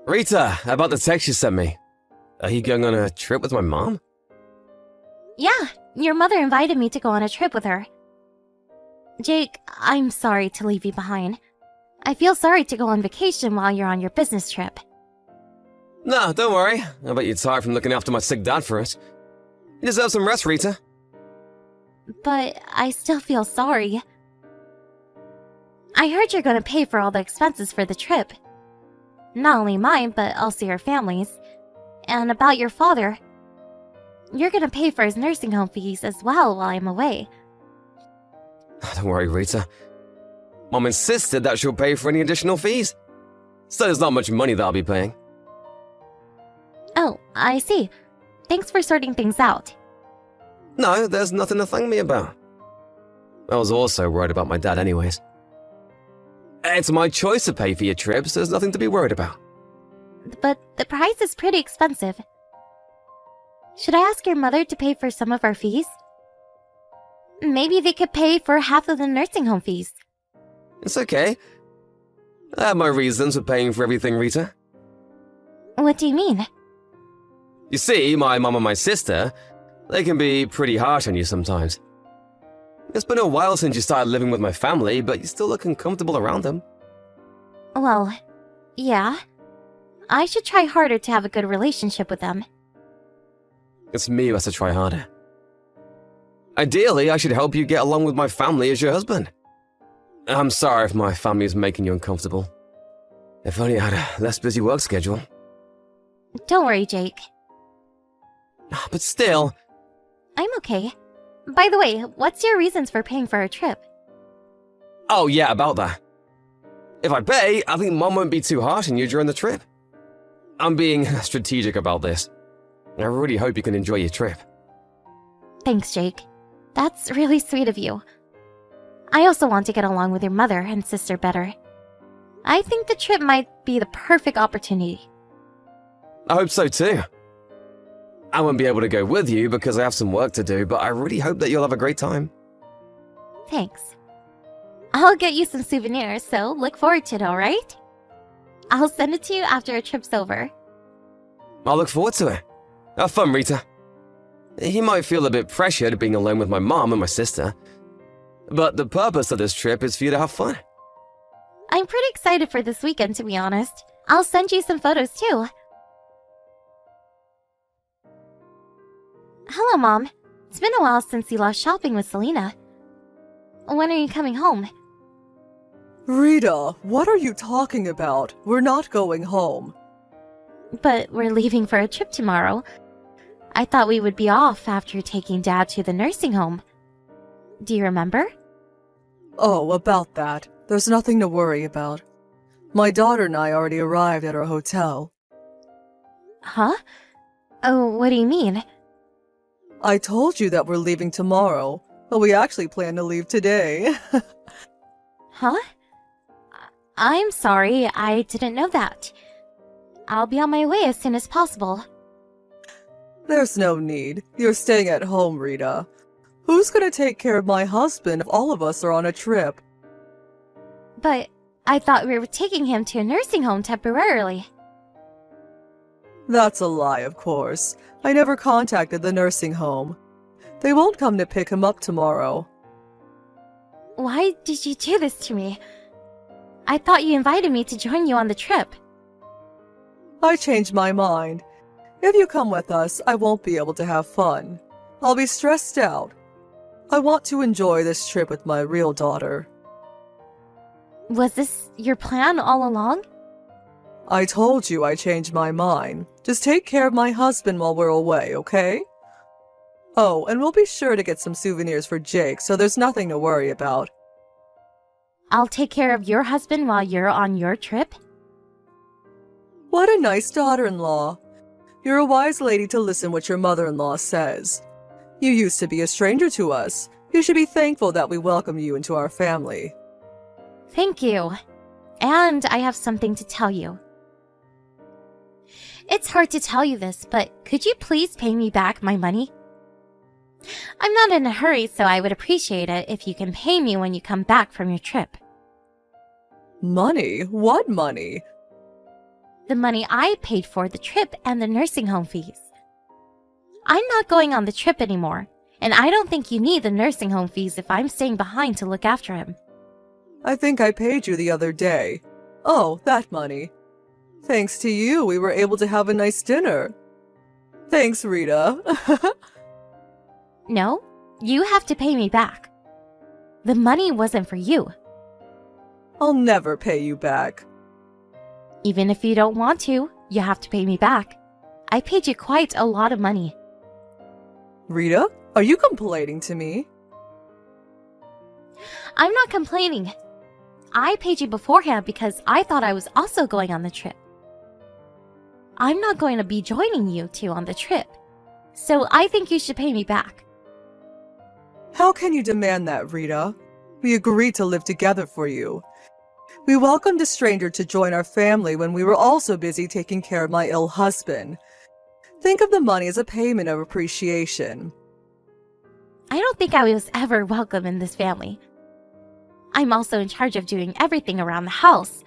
Rita, about the text you sent me. Are you going on a trip with my mom? Yeah, your mother invited me to go on a trip with her. Jake, I'm sorry to leave you behind. I feel sorry to go on vacation while you're on your business trip. No, don't worry. I bet you're tired from looking after my sick dad for it. You deserve some rest, Rita. But I still feel sorry. I heard you're going to pay for all the expenses for the trip. Not only mine, but also your family's. And about your father. You're going to pay for his nursing home fees as well while I'm away. Don't worry, Rita. Mom insisted that she'll pay for any additional fees. So there's not much money that I'll be paying. Oh, I see. Thanks for sorting things out. No, there's nothing to thank me about. I was also worried about my dad anyways. It's my choice to pay for your trips, there's nothing to be worried about. But the price is pretty expensive. Should I ask your mother to pay for some of our fees? Maybe they could pay for half of the nursing home fees. It's okay. I have my reasons for paying for everything, Rita. What do you mean? You see, my mom and my sister, they can be pretty harsh on you sometimes. It's been a while since you started living with my family, but you still look uncomfortable around them. Well, yeah. I should try harder to have a good relationship with them. It's me who has to try harder. Ideally, I should help you get along with my family as your husband. I'm sorry if my family is making you uncomfortable. If only I had a less busy work schedule. Don't worry, Jake. But still... I'm okay. By the way, what's your reasons for paying for our trip? Oh yeah, about that. If I pay, I think Mom won't be too harsh on you during the trip. I'm being strategic about this. I really hope you can enjoy your trip. Thanks, Jake. That's really sweet of you. I also want to get along with your mother and sister better. I think the trip might be the perfect opportunity. I hope so too. I won't be able to go with you because I have some work to do, but I really hope that you'll have a great time. Thanks. I'll get you some souvenirs, so look forward to it, alright? I'll send it to you after our trip's over. I'll look forward to it. Have fun, Rita. You might feel a bit pressured being alone with my mom and my sister, but the purpose of this trip is for you to have fun. I'm pretty excited for this weekend, to be honest. I'll send you some photos, too. Hello, Mom. It's been a while since you left shopping with Selena. When are you coming home? Rita, what are you talking about? We're not going home. But we're leaving for a trip tomorrow. I thought we would be off after taking Dad to the nursing home. Do you remember? Oh, about that. There's nothing to worry about. My daughter and I already arrived at our hotel. Huh? Oh, what do you mean? I told you that we're leaving tomorrow, but we actually plan to leave today. Huh? I'm sorry, I didn't know that. I'll be on my way as soon as possible. There's no need. You're staying at home, Rita. Who's gonna take care of my husband if all of us are on a trip? But I thought we were taking him to a nursing home temporarily. That's a lie, of course. I never contacted the nursing home. They won't come to pick him up tomorrow. Why did you do this to me? I thought you invited me to join you on the trip. I changed my mind. If you come with us, I won't be able to have fun. I'll be stressed out. I want to enjoy this trip with my real daughter. Was this your plan all along? I told you I changed my mind. Just take care of my husband while we're away, okay? Oh, and we'll be sure to get some souvenirs for Jake, so there's nothing to worry about. I'll take care of your husband while you're on your trip? What a nice daughter-in-law. You're a wise lady to listen what your mother-in-law says. You used to be a stranger to us. You should be thankful that we welcome you into our family. Thank you. And I have something to tell you. It's hard to tell you this, but could you please pay me back my money? I'm not in a hurry, so I would appreciate it if you can pay me when you come back from your trip. Money? What money? the money I paid for the trip and the nursing home fees. I'm not going on the trip anymore, and I don't think you need the nursing home fees if I'm staying behind to look after him. I think I paid you the other day. Oh, that money. Thanks to you, we were able to have a nice dinner. Thanks, Rita. No, you have to pay me back. The money wasn't for you. I'll never pay you back. Even if you don't want to, you have to pay me back. I paid you quite a lot of money. Rita, are you complaining to me? I'm not complaining. I paid you beforehand because I thought I was also going on the trip. I'm not going to be joining you two on the trip, so I think you should pay me back. How can you demand that, Rita? We agreed to live together for you. We welcomed a stranger to join our family when we were also busy taking care of my ill husband. Think of the money as a payment of appreciation. I don't think I was ever welcome in this family. I'm also in charge of doing everything around the house.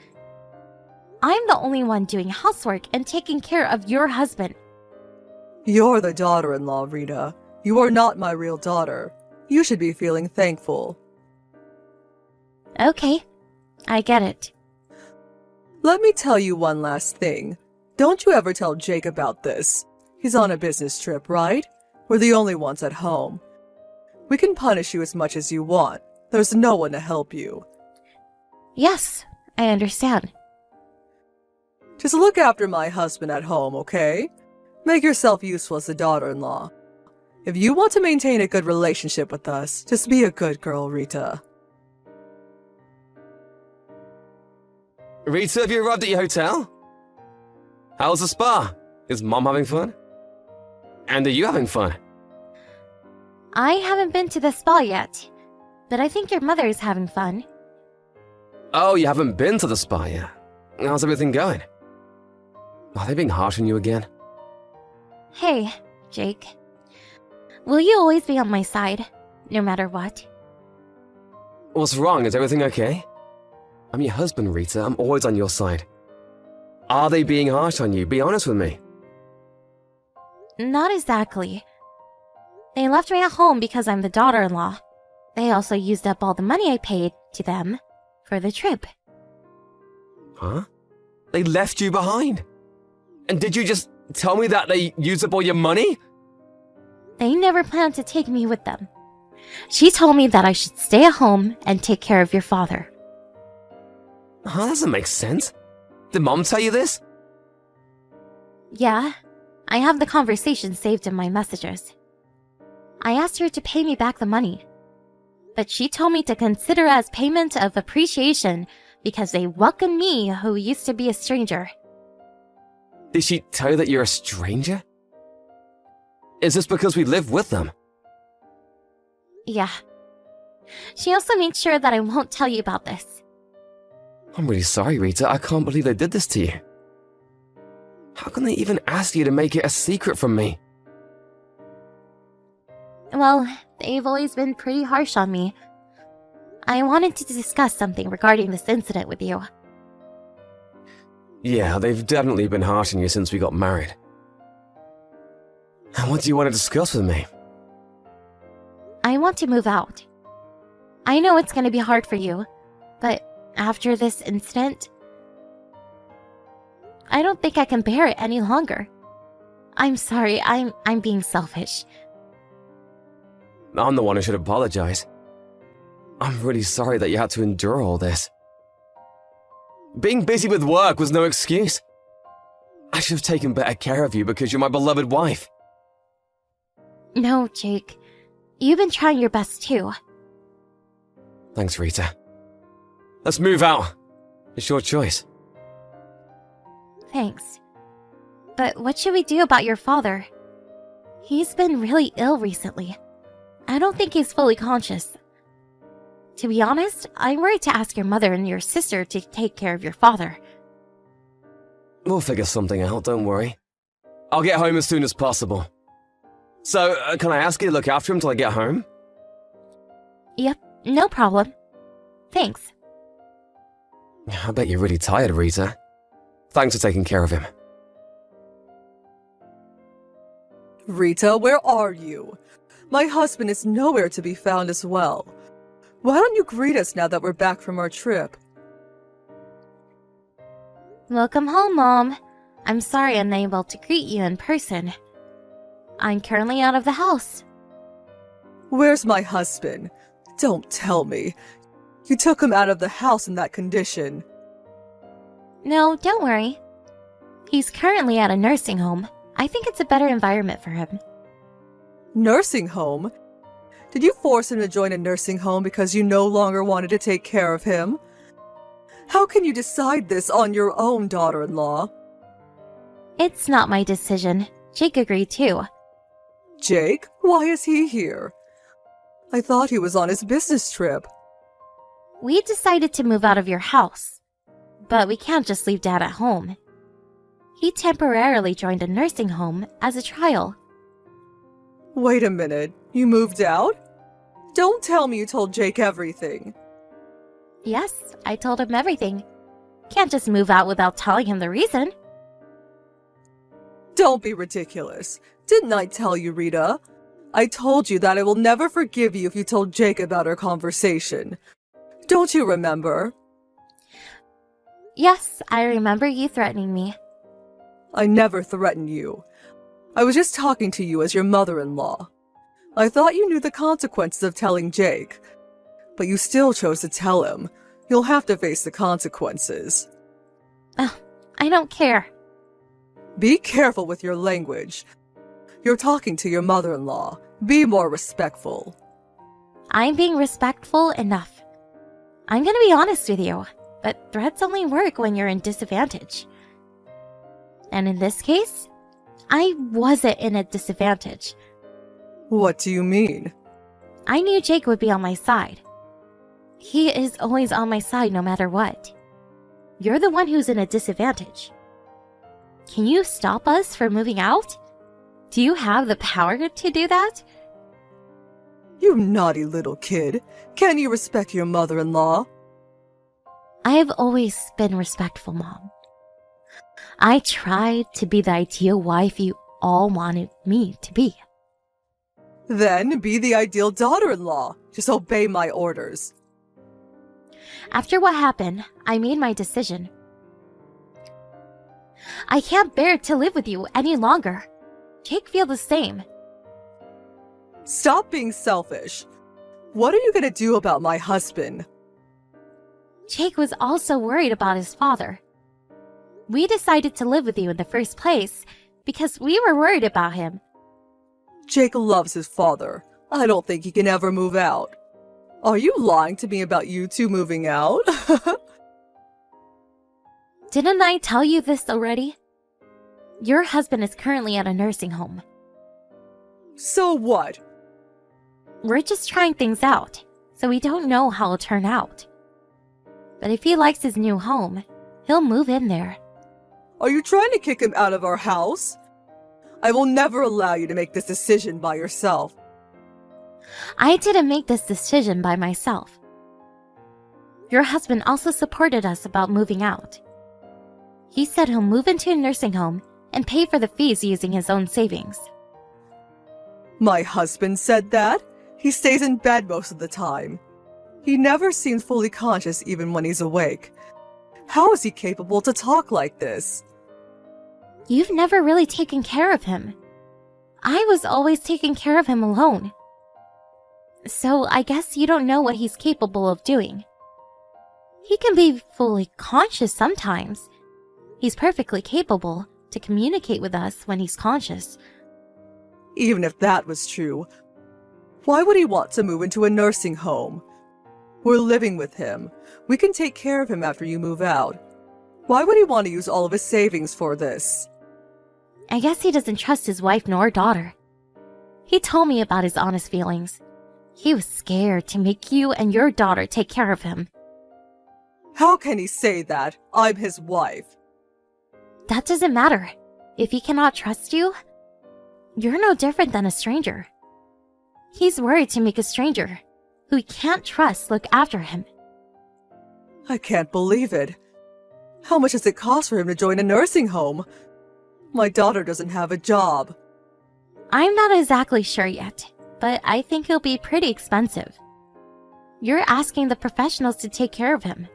I'm the only one doing housework and taking care of your husband. You're the daughter-in-law, Rita. You are not my real daughter. You should be feeling thankful. Okay, I get it. Let me tell you one last thing. Don't you ever tell Jake about this. He's on a business trip, right? We're the only ones at home. We can punish you as much as you want. There's no one to help you. Yes, I understand. Just look after my husband at home, okay? Make yourself useful as a daughter-in-law. If you want to maintain a good relationship with us, just be a good girl, Rita. Rita, have you arrived at your hotel? How's the spa? Is Mom having fun? And are you having fun? I haven't been to the spa yet, but I think your mother is having fun. Oh, you haven't been to the spa yet? How's everything going? Are they being harsh on you again? Hey, Jake. Will you always be on my side, no matter what? What's wrong? Is everything okay? I'm your husband, Rita. I'm always on your side. Are they being harsh on you? Be honest with me. Not exactly. They left me at home because I'm the daughter-in-law. They also used up all the money I paid to them for the trip. Huh? They left you behind? And did you just tell me that they used up all your money? They never planned to take me with them. She told me that I should stay at home and take care of your father. Huh, that doesn't make sense. Did Mom tell you this? Yeah, I have the conversation saved in my messages. I asked her to pay me back the money, but she told me to consider as payment of appreciation because they welcomed me who used to be a stranger. Did she tell you that you're a stranger? Is this because we live with them? Yeah. She also made sure that I won't tell you about this. I'm really sorry, Rita. I can't believe they did this to you. How can they even ask you to make it a secret from me? Well, they've always been pretty harsh on me. I wanted to discuss something regarding this incident with you. Yeah, they've definitely been harsh on you since we got married. And what do you want to discuss with me? I want to move out. I know it's going to be hard for you, but after this incident, I don't think I can bear it any longer. I'm sorry, I'm being selfish. I'm the one who should apologize. I'm really sorry that you had to endure all this. Being busy with work was no excuse. I should have taken better care of you because you're my beloved wife. No, Jake. You've been trying your best too. Thanks, Rita. Let's move out. It's your choice. Thanks. But what should we do about your father? He's been really ill recently. I don't think he's fully conscious. To be honest, I'm worried to ask your mother and your sister to take care of your father. We'll figure something out, don't worry. I'll get home as soon as possible. So, can I ask you to look after him till I get home? Yep, no problem. Thanks. I bet you're really tired, Rita. Thanks for taking care of him. Rita, where are you? My husband is nowhere to be found as well. Why don't you greet us now that we're back from our trip? Welcome home, Mom. I'm sorry I'm unable to greet you in person. I'm currently out of the house. Where's my husband? Don't tell me. You took him out of the house in that condition. No, don't worry. He's currently at a nursing home. I think it's a better environment for him. Nursing home? Did you force him to join a nursing home because you no longer wanted to take care of him? How can you decide this on your own, daughter-in-law? It's not my decision. Jake agreed too. Jake? Why is he here? I thought he was on his business trip. We decided to move out of your house. But we can't just leave Dad at home. He temporarily joined a nursing home as a trial. Wait a minute, you moved out? Don't tell me you told Jake everything. Yes, I told him everything. Can't just move out without telling him the reason. Don't be ridiculous. Didn't I tell you, Rita? I told you that I will never forgive you if you told Jake about our conversation. Don't you remember? Yes, I remember you threatening me. I never threatened you. I was just talking to you as your mother-in-law. I thought you knew the consequences of telling Jake, but you still chose to tell him. You'll have to face the consequences. I don't care. Be careful with your language. You're talking to your mother-in-law. Be more respectful. I'm being respectful enough. I'm gonna be honest with you, but threats only work when you're in disadvantage. And in this case, I wasn't in a disadvantage. What do you mean? I knew Jake would be on my side. He is always on my side no matter what. You're the one who's in a disadvantage. Can you stop us from moving out? Do you have the power to do that? You naughty little kid. Can you respect your mother-in-law? I have always been respectful, Mom. I tried to be the ideal wife you all wanted me to be. Then be the ideal daughter-in-law. Just obey my orders. After what happened, I made my decision. I can't bear to live with you any longer. Jake feels the same. Stop being selfish. What are you gonna do about my husband? Jake was also worried about his father. We decided to live with you in the first place because we were worried about him. Jake loves his father. I don't think he can ever move out. Are you lying to me about you two moving out? Didn't I tell you this already? Your husband is currently at a nursing home. So what? We're just trying things out, so we don't know how it'll turn out. But if he likes his new home, he'll move in there. Are you trying to kick him out of our house? I will never allow you to make this decision by yourself. I didn't make this decision by myself. Your husband also supported us about moving out. He said he'll move into a nursing home and pay for the fees using his own savings. My husband said that? He stays in bed most of the time. He never seems fully conscious even when he's awake. How is he capable to talk like this? You've never really taken care of him. I was always taking care of him alone. So I guess you don't know what he's capable of doing. He can be fully conscious sometimes. He's perfectly capable to communicate with us when he's conscious. Even if that was true, why would he want to move into a nursing home? We're living with him. We can take care of him after you move out. Why would he want to use all of his savings for this? I guess he doesn't trust his wife nor daughter. He told me about his honest feelings. He was scared to make you and your daughter take care of him. How can he say that? I'm his wife. That doesn't matter. If he cannot trust you, you're no different than a stranger. He's worried to make a stranger, who he can't trust, look after him. I can't believe it. How much does it cost for him to join a nursing home? My daughter doesn't have a job. I'm not exactly sure yet, but I think it'll be pretty expensive. You're asking the professionals to take care of him.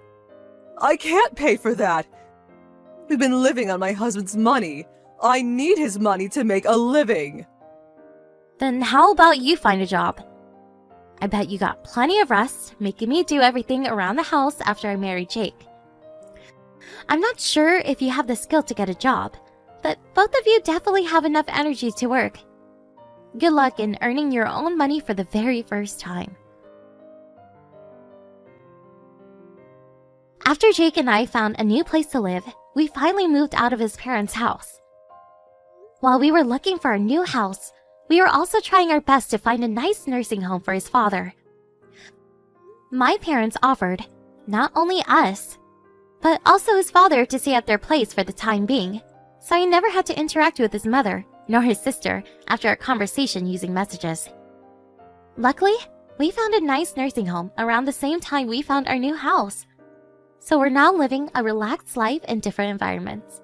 I can't pay for that. We've been living on my husband's money. I need his money to make a living. Then how about you find a job? I bet you got plenty of rest, making me do everything around the house after I married Jake. I'm not sure if you have the skill to get a job, but both of you definitely have enough energy to work. Good luck in earning your own money for the very first time. After Jake and I found a new place to live, we finally moved out of his parents' house. While we were looking for a new house, we were also trying our best to find a nice nursing home for his father. My parents offered, not only us, but also his father to stay at their place for the time being, so I never had to interact with his mother, nor his sister, after our conversation using messages. Luckily, we found a nice nursing home around the same time we found our new house, so we're now living a relaxed life in different environments.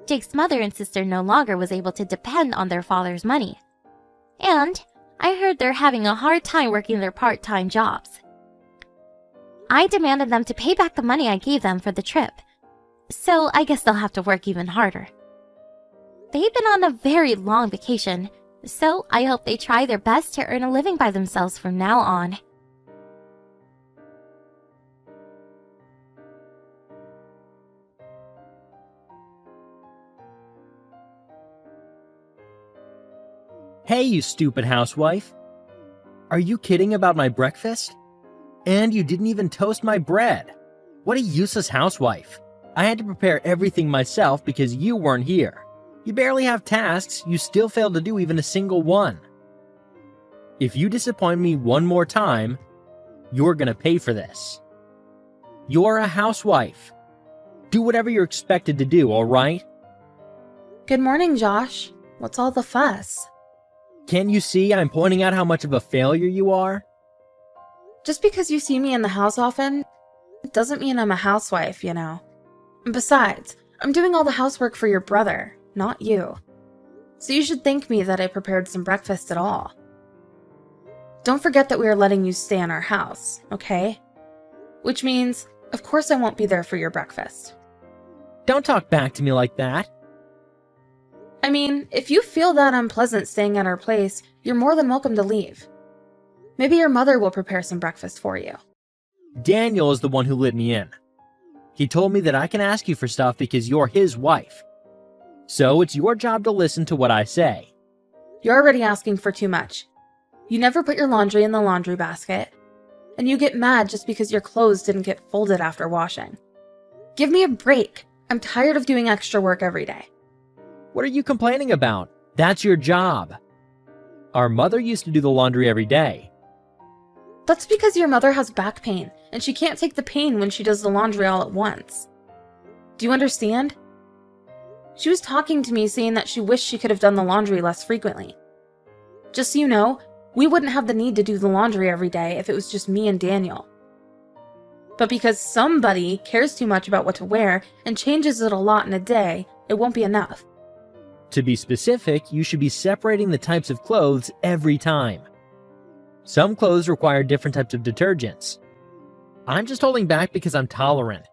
Jake's mother and sister no longer was able to depend on their father's money, and I heard they're having a hard time working their part-time jobs. I demanded them to pay back the money I gave them for the trip, so I guess they'll have to work even harder. They've been on a very long vacation, so I hope they try their best to earn a living by themselves from now on. Hey, you stupid housewife! Are you kidding about my breakfast? And you didn't even toast my bread! What a useless housewife! I had to prepare everything myself because you weren't here. You barely have tasks, you still failed to do even a single one. If you disappoint me one more time, you're gonna pay for this. You're a housewife. Do whatever you're expected to do, alright? Good morning, Josh. What's all the fuss? Can't you see I'm pointing out how much of a failure you are? Just because you see me in the house often, it doesn't mean I'm a housewife, you know. And besides, I'm doing all the housework for your brother, not you. So you should thank me that I prepared some breakfast at all. Don't forget that we are letting you stay in our house, okay? Which means, of course I won't be there for your breakfast. Don't talk back to me like that. I mean, if you feel that unpleasant staying at our place, you're more than welcome to leave. Maybe your mother will prepare some breakfast for you. Daniel is the one who let me in. He told me that I can ask you for stuff because you're his wife. So it's your job to listen to what I say. You're already asking for too much. You never put your laundry in the laundry basket, and you get mad just because your clothes didn't get folded after washing. Give me a break. I'm tired of doing extra work every day. What are you complaining about? That's your job. Our mother used to do the laundry every day. That's because your mother has back pain, and she can't take the pain when she does the laundry all at once. Do you understand? She was talking to me saying that she wished she could have done the laundry less frequently. Just so you know, we wouldn't have the need to do the laundry every day if it was just me and Daniel. But because somebody cares too much about what to wear and changes it a lot in a day, it won't be enough. To be specific, you should be separating the types of clothes every time. Some clothes require different types of detergents. I'm just holding back because I'm tolerant.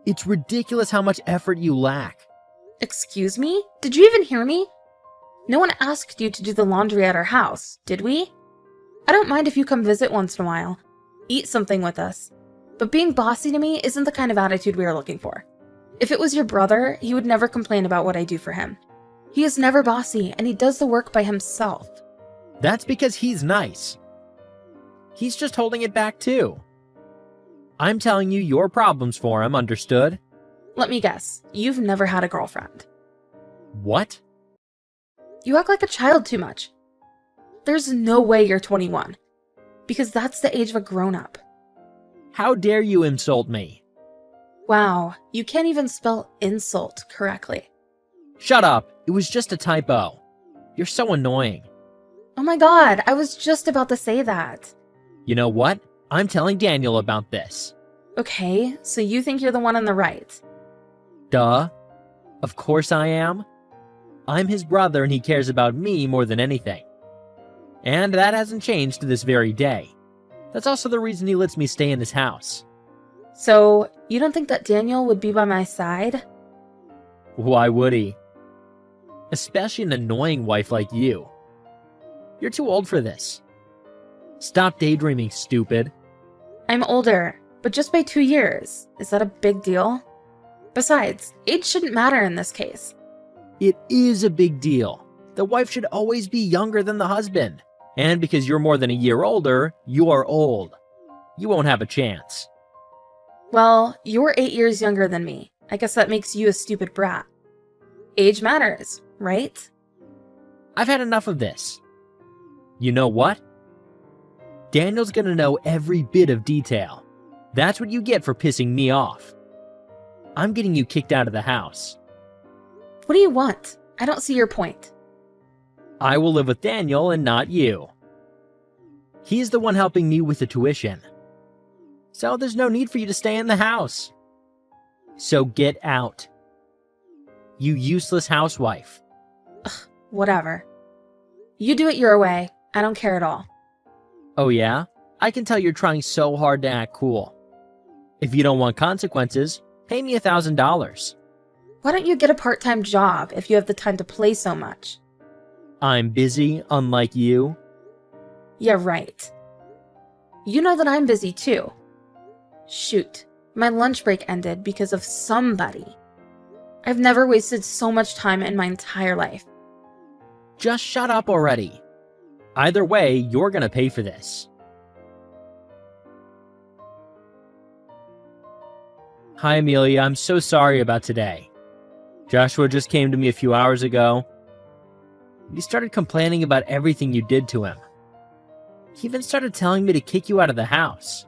It's ridiculous how much effort you lack. Excuse me? Did you even hear me? No one asked you to do the laundry at our house, did we? I don't mind if you come visit once in a while. Eat something with us. But being bossy to me isn't the kind of attitude we are looking for. If it was your brother, he would never complain about what I do for him. He is never bossy, and he does the work by himself. That's because he's nice. He's just holding it back too. I'm telling you your problems for him, understood? Let me guess, you've never had a girlfriend. What? You act like a child too much. There's no way you're 21, because that's the age of a grown-up. How dare you insult me? Wow, you can't even spell insult correctly. Shut up, it was just a typo. You're so annoying. Oh my god, I was just about to say that. You know what? I'm telling Daniel about this. Okay, so you think you're the one on the right. Duh. Of course I am. I'm his brother and he cares about me more than anything. And that hasn't changed to this very day. That's also the reason he lets me stay in his house. So, you don't think that Daniel would be by my side? Why would he? Especially an annoying wife like you. You're too old for this. Stop daydreaming, stupid. I'm older, but just by 2 years. Is that a big deal? Besides, age shouldn't matter in this case. It is a big deal. The wife should always be younger than the husband. And because you're more than a year older, you're old. You won't have a chance. Well, you're 8 years younger than me. I guess that makes you a stupid brat. Age matters, right? I've had enough of this. You know what? Daniel's gonna know every bit of detail. That's what you get for pissing me off. I'm getting you kicked out of the house. What do you want? I don't see your point. I will live with Daniel and not you. He's the one helping me with the tuition. So there's no need for you to stay in the house. So get out. You useless housewife. Whatever. You do it your way. I don't care at all. Oh yeah? I can tell you're trying so hard to act cool. If you don't want consequences, pay me $1,000. Why don't you get a part-time job if you have the time to play so much? I'm busy, unlike you. Yeah, right. You know that I'm busy too. Shoot, my lunch break ended because of somebody. I've never wasted so much time in my entire life. Just shut up already. Either way, you're gonna pay for this. Hi, Amelia. I'm so sorry about today. Joshua just came to me a few hours ago. He started complaining about everything you did to him. He even started telling me to kick you out of the house.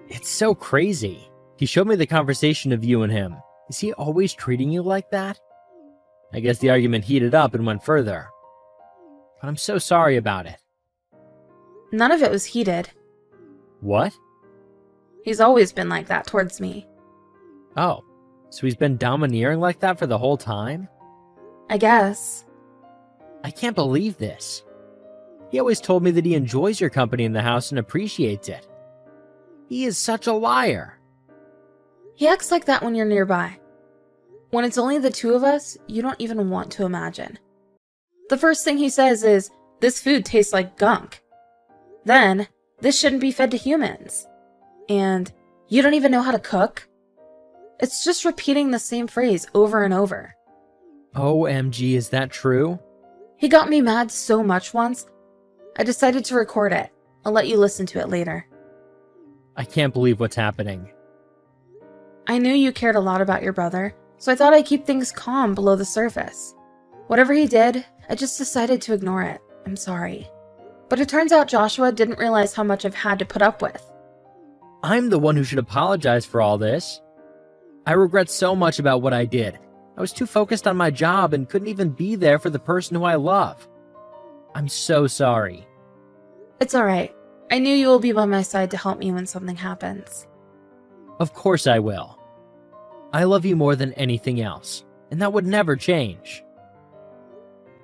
It's so crazy. He showed me the conversation of you and him. Is he always treating you like that? I guess the argument heated up and went further. But I'm so sorry about it. None of it was heated. What? He's always been like that towards me. Oh, so he's been domineering like that for the whole time? I guess. I can't believe this. He always told me that he enjoys your company in the house and appreciates it. He is such a liar. He acts like that when you're nearby. When it's only the two of us, you don't even want to imagine. The first thing he says is, "This food tastes like gunk." Then, "This shouldn't be fed to humans." And, "You don't even know how to cook?" It's just repeating the same phrase over and over. OMG, is that true? He got me mad so much once, I decided to record it. I'll let you listen to it later. I can't believe what's happening. I knew you cared a lot about your brother, so I thought I'd keep things calm below the surface. Whatever he did, I just decided to ignore it. I'm sorry. But it turns out Joshua didn't realize how much I've had to put up with. I'm the one who should apologize for all this. I regret so much about what I did. I was too focused on my job and couldn't even be there for the person who I love. I'm so sorry. It's alright. I knew you will be by my side to help me when something happens. Of course I will. I love you more than anything else, and that would never change.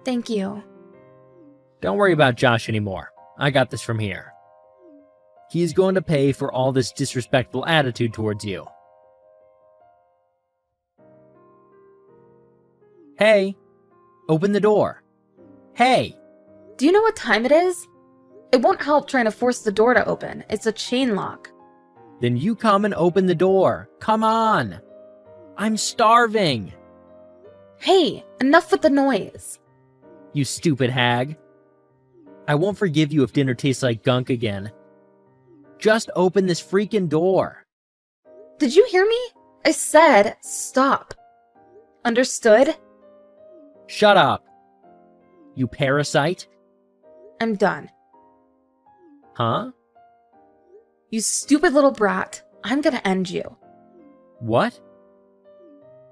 Thank you. Don't worry about Josh anymore. I got this from here. He's going to pay for all this disrespectful attitude towards you. Hey, open the door. Hey! Do you know what time it is? It won't help trying to force the door to open. It's a chain lock. Then you come and open the door. Come on! I'm starving! Hey, enough with the noise. You stupid hag. I won't forgive you if dinner tastes like gunk again. Just open this freaking door. Did you hear me? I said stop. Understood? Shut up. You parasite. I'm done. Huh? You stupid little brat. I'm gonna end you. What?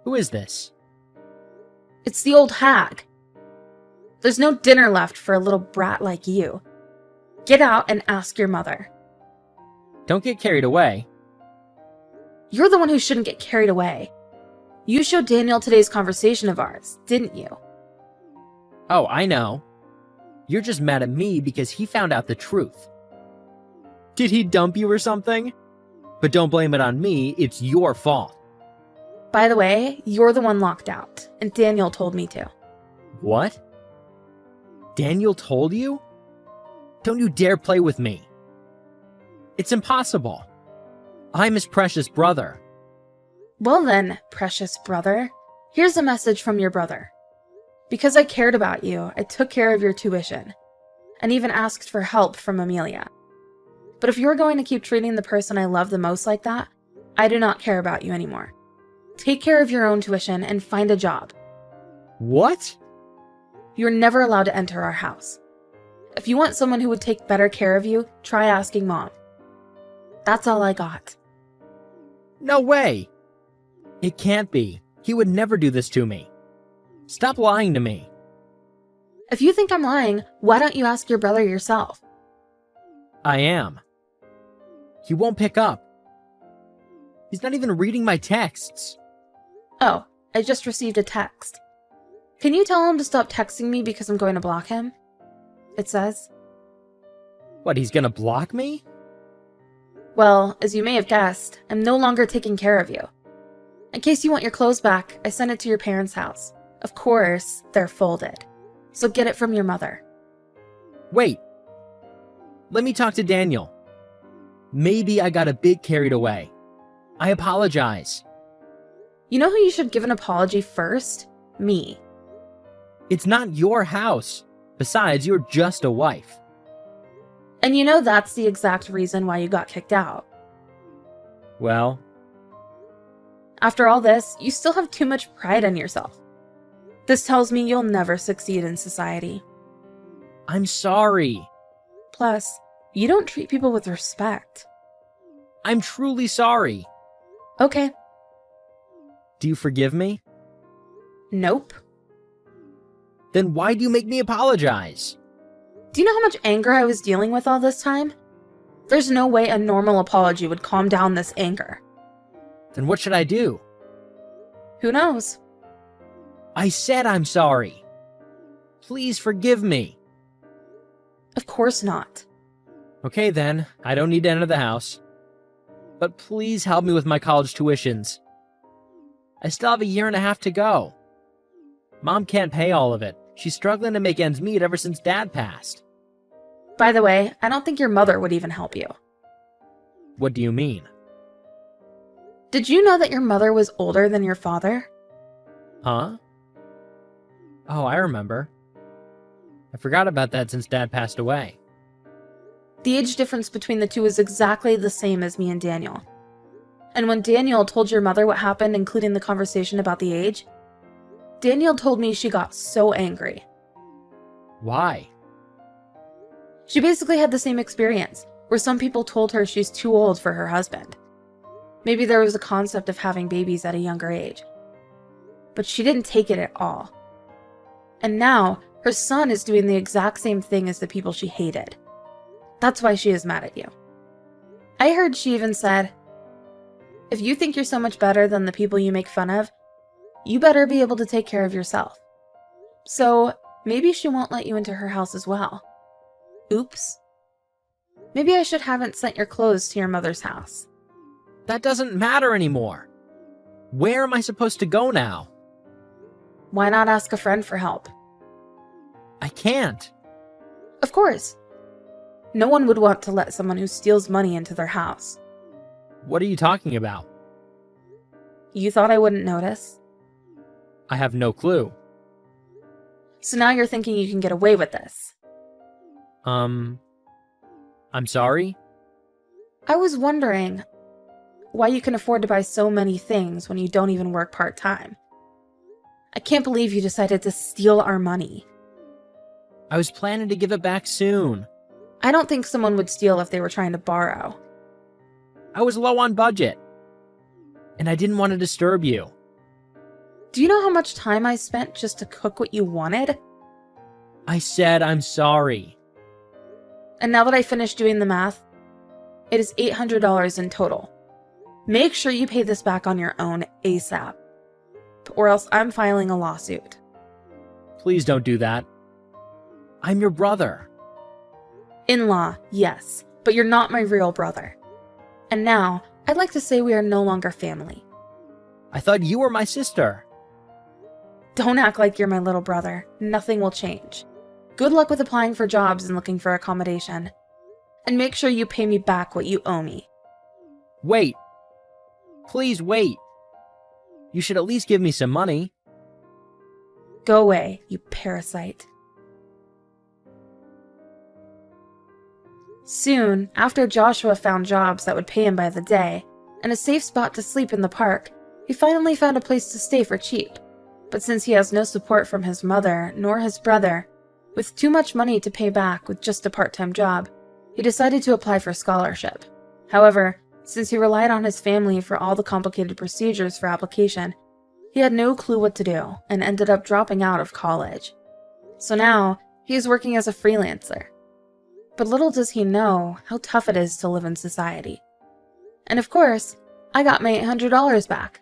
Who is this? It's the old hag. There's no dinner left for a little brat like you. Get out and ask your mother. Don't get carried away. You're the one who shouldn't get carried away. You showed Daniel today's conversation of ours, didn't you? Oh, I know. You're just mad at me because he found out the truth. Did he dump you or something? But don't blame it on me, it's your fault. By the way, you're the one locked out, and Daniel told me to. What? Daniel told you? Don't you dare play with me. It's impossible. I'm his precious brother. Well then, precious brother, here's a message from your brother. Because I cared about you, I took care of your tuition, and even asked for help from Amelia. But if you're going to keep treating the person I love the most like that, I do not care about you anymore. Take care of your own tuition and find a job. What? You're never allowed to enter our house. If you want someone who would take better care of you, try asking Mom. That's all I got. No way. It can't be. He would never do this to me. Stop lying to me. If you think I'm lying, why don't you ask your brother yourself? I am. He won't pick up. He's not even reading my texts. Oh, I just received a text. Can you tell him to stop texting me because I'm going to block him? It says. What, he's gonna block me? Well, as you may have guessed, I'm no longer taking care of you. In case you want your clothes back, I sent it to your parents' house. Of course, they're folded. So get it from your mother. Wait. Let me talk to Daniel. Maybe I got a bit carried away. I apologize. You know who you should give an apology first? Me. It's not your house. Besides, you're just a wife. And you know that's the exact reason why you got kicked out. Well, After all this, you still have too much pride in yourself. This tells me you'll never succeed in society. I'm sorry. Plus, you don't treat people with respect. I'm truly sorry. Okay. Do you forgive me? Nope. Then why do you make me apologize? Do you know how much anger I was dealing with all this time? There's no way a normal apology would calm down this anger. Then what should I do? Who knows? I said I'm sorry. Please forgive me. Of course not. Okay then, I don't need to enter the house. But please help me with my college tuitions. I still have a year and a half to go. Mom can't pay all of it. She's struggling to make ends meet ever since Dad passed. By the way, I don't think your mother would even help you. What do you mean? Did you know that your mother was older than your father? Huh? Oh, I remember. I forgot about that since Dad passed away. The age difference between the two is exactly the same as me and Daniel. And when Daniel told your mother what happened, including the conversation about the age, Daniel told me she got so angry. Why? She basically had the same experience, where some people told her she's too old for her husband. Maybe there was a concept of having babies at a younger age. But she didn't take it at all. And now, her son is doing the exact same thing as the people she hated. That's why she is mad at you. I heard she even said, "If you think you're so much better than the people you make fun of, you better be able to take care of yourself." So, maybe she won't let you into her house as well. Oops. Maybe I should haven't sent your clothes to your mother's house. That doesn't matter anymore. Where am I supposed to go now? Why not ask a friend for help? I can't. Of course. No one would want to let someone who steals money into their house. What are you talking about? You thought I wouldn't notice? I have no clue. So now you're thinking you can get away with this. I'm sorry? I was wondering why you can afford to buy so many things when you don't even work part-time. I can't believe you decided to steal our money. I was planning to give it back soon. I don't think someone would steal if they were trying to borrow. I was low on budget. And I didn't want to disturb you. Do you know how much time I spent just to cook what you wanted? I said I'm sorry. And now that I finished doing the math, it is $800 in total. Make sure you pay this back on your own ASAP, or else I'm filing a lawsuit. Please don't do that. I'm your brother. In-law, yes, but you're not my real brother. And now, I'd like to say we are no longer family. I thought you were my sister. Don't act like you're my little brother. Nothing will change. Good luck with applying for jobs and looking for accommodation. And make sure you pay me back what you owe me. Wait. Please wait. You should at least give me some money. Go away, you parasite. Soon, after Joshua found jobs that would pay him by the day, and a safe spot to sleep in the park, he finally found a place to stay for cheap. But since he has no support from his mother nor his brother, with too much money to pay back with just a part-time job, he decided to apply for scholarship. However, since he relied on his family for all the complicated procedures for application, he had no clue what to do and ended up dropping out of college. So now, he is working as a freelancer. But little does he know how tough it is to live in society. And of course, I got my $800 back.